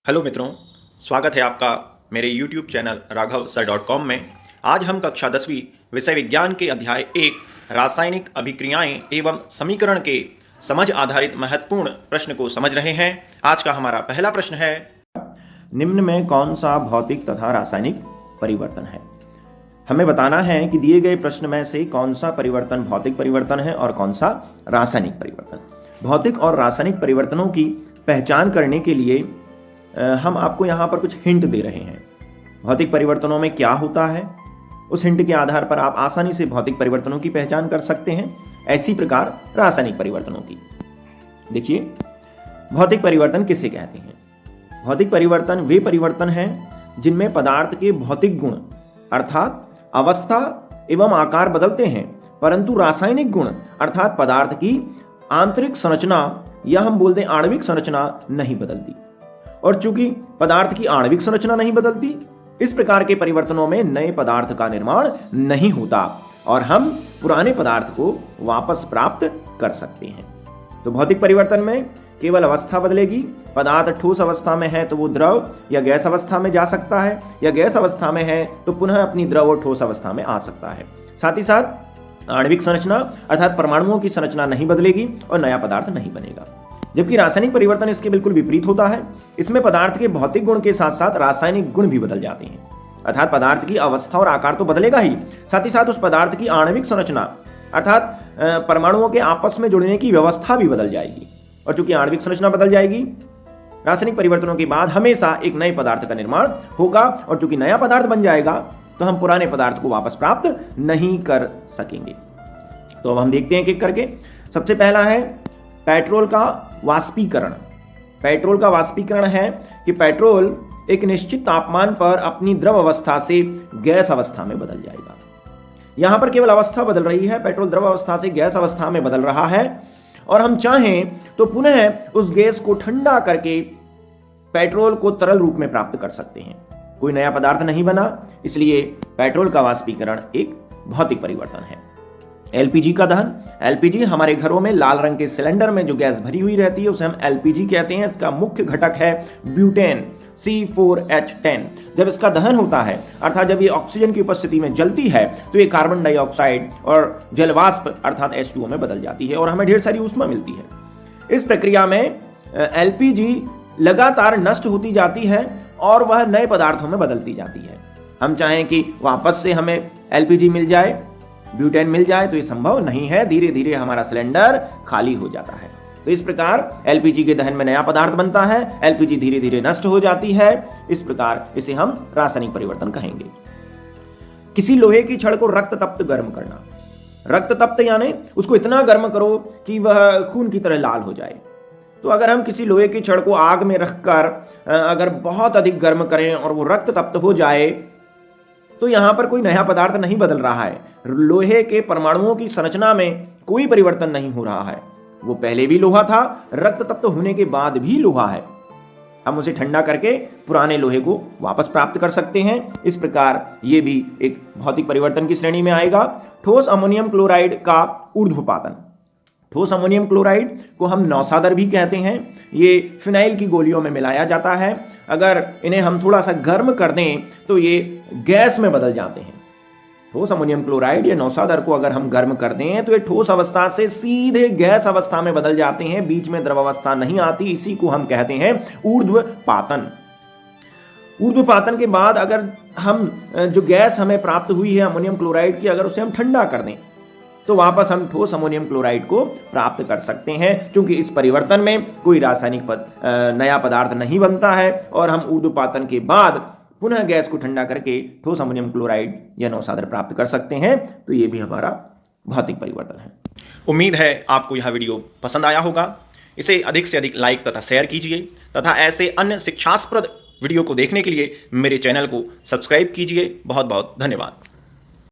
Hello मित्रों, स्वागत है आपका मेरे YouTube चैनल raghavsir.com में। आज हम कक्षा 10वीं विषय विज्ञान के अध्याय 1 रासायनिक अभिक्रियाएं एवं समीकरण के समझ आधारित महत्वपूर्ण प्रश्न को समझ रहे हैं। आज का हमारा पहला प्रश्न है, निम्न में कौन सा भौतिक तथा रासायनिक परिवर्तन है। हमें बताना है कि दिए गए प्रश्न में से कौन सा परिवर्तन भौतिक परिवर्तन है और कौन सा रासायनिक परिवर्तन। भौतिक और रासायनिक परिवर्तनों की पहचान करने के लिए हम आपको यहाँ पर कुछ हिंट दे रहे हैं। भौतिक परिवर्तनों में क्या होता है, उस हिंट के आधार पर आप आसानी से भौतिक परिवर्तनों की पहचान कर सकते हैं। ऐसी प्रकार रासायनिक परिवर्तनों की। देखिए, भौतिक परिवर्तन किसे कहते हैं। भौतिक परिवर्तन वे परिवर्तन हैं जिनमें पदार्थ के भौतिक गुण अर्थात अवस्था एवं आकार बदलते हैं, परंतु रासायनिक गुण अर्थात पदार्थ की आंतरिक संरचना या हम बोलते हैं आणविक संरचना नहीं बदलती। और चूंकि पदार्थ की आणविक संरचना नहीं बदलती, इस प्रकार के परिवर्तनों में नए पदार्थ का निर्माण नहीं होता और हम पुराने पदार्थ को वापस प्राप्त कर सकते हैं। तो भौतिक परिवर्तन में केवल अवस्था बदलेगी। पदार्थ ठोस अवस्था में है तो वो द्रव या गैस अवस्था में जा सकता है, या गैस अवस्था में है तो पुनः अपनी द्रव और ठोस अवस्था में आ सकता है। साथ ही साथ आणविक संरचना अर्थात परमाणुओं की संरचना नहीं बदलेगी और नया पदार्थ नहीं बनेगा। जबकि रासायनिक परिवर्तन इसके बिल्कुल विपरीत होता है। इसमें पदार्थ के भौतिक गुण के साथ साथ रासायनिक गुण भी बदल जाते हैं। अर्थात पदार्थ की अवस्था और आकार तो बदलेगा ही, साथ ही साथ उस पदार्थ की आणविक संरचना अर्थात परमाणुओं के आपस में जुड़ने की व्यवस्था भी बदल जाएगी। और चूंकि आणविक संरचना बदल जाएगी, रासायनिक परिवर्तनों के बाद हमेशा एक नए पदार्थ का निर्माण होगा, और चूंकि नया पदार्थ बन जाएगा तो हम पुराने पदार्थ को वापस प्राप्त नहीं कर सकेंगे। तो अब हम देखते हैं एक एक करके। सबसे पहला है पेट्रोल का वाष्पीकरण। पेट्रोल का वाष्पीकरण है कि पेट्रोल एक निश्चित तापमान पर अपनी द्रव अवस्था से गैस अवस्था में बदल जाएगा। यहां पर केवल अवस्था बदल रही है, पेट्रोल द्रव अवस्था से गैस अवस्था में बदल रहा है, और हम चाहें तो पुनः उस गैस को ठंडा करके पेट्रोल को तरल रूप में प्राप्त कर सकते हैं। कोई नया पदार्थ नहीं बना, इसलिए पेट्रोल का वाष्पीकरण एक भौतिक परिवर्तन है। एलपीजी का दहन। एलपीजी हमारे घरों में लाल रंग के सिलेंडर में जो गैस भरी हुई रहती है उसे हम एलपीजी कहते हैं। इसका मुख्य घटक है ब्यूटेन C4H10। जब इसका दहन होता है अर्थात जब ये ऑक्सीजन की उपस्थिति में जलती है तो ये कार्बन डाइऑक्साइड और जलवाष्प अर्थात H2O में बदल जाती है और हमें ढेर सारी ऊष्मा मिलती है। इस प्रक्रिया में एलपीजी लगातार नष्ट होती जाती है और वह नए पदार्थों में बदलती जाती है। हम चाहें कि वापस से हमें एलपीजी मिल जाए, ब्यूटेन मिल जाए, तो ये संभव नहीं है। धीरे धीरे हमारा सिलेंडर खाली हो जाता है। तो इस प्रकार एलपीजी के दहन में नया पदार्थ बनता है, एलपीजी धीरे धीरे नष्ट हो जाती है। इस प्रकार इसे हम रासायनिक परिवर्तन कहेंगे। किसी लोहे की छड़ को रक्त तप्त गर्म करना। रक्त तप्त यानी उसको इतना गर्म करो कि वह खून की तरह लाल हो जाए। तो अगर हम किसी लोहे की छड़ को आग में रखकर अगर बहुत अधिक गर्म करें और वो रक्त तप्त हो जाए, तो यहां पर कोई नया पदार्थ नहीं बदल रहा है। लोहे के परमाणुओं की संरचना में कोई परिवर्तन नहीं हो रहा है। वो पहले भी लोहा था, रक्त तप्त होने के बाद भी लोहा है। हम उसे ठंडा करके पुराने लोहे को वापस प्राप्त कर सकते हैं। इस प्रकार ये भी एक भौतिक परिवर्तन की श्रेणी में आएगा। ठोस अमोनियम क्लोराइड का ऊर्ध्वपातन। ठोस अमोनियम क्लोराइड को हम नौसादर भी कहते हैं। ये फिनाइल की गोलियों में मिलाया जाता है। अगर इन्हें हम थोड़ा सा गर्म कर दें तो ये गैस में बदल जाते हैं। ठोस अमोनियम क्लोराइड या नौसादर को अगर हम गर्म कर दें तो ये ठोस अवस्था से सीधे गैस अवस्था में बदल जाते हैं, बीच में द्रव अवस्था नहीं आती। इसी को हम कहते हैं ऊर्ध्वपातन। ऊर्ध्वपातन के बाद अगर हम जो गैस हमें प्राप्त हुई है अमोनियम क्लोराइड की, अगर उसे हम ठंडा कर दें तो वापस हम ठोस अमोनियम क्लोराइड को प्राप्त कर सकते हैं। क्योंकि इस परिवर्तन में कोई रासायनिक नया पदार्थ नहीं बनता है और हम ऊर्ध्वपातन के बाद पुनः गैस को ठंडा करके ठोस अमोनियम क्लोराइड या नौसादर प्राप्त कर सकते हैं। तो ये भी हमारा भौतिक परिवर्तन है। उम्मीद है आपको यह वीडियो पसंद आया होगा। इसे अधिक से अधिक लाइक तथा शेयर कीजिए तथा ऐसे अन्य शिक्षास्पद वीडियो को देखने के लिए मेरे चैनल को सब्सक्राइब कीजिए। बहुत बहुत धन्यवाद।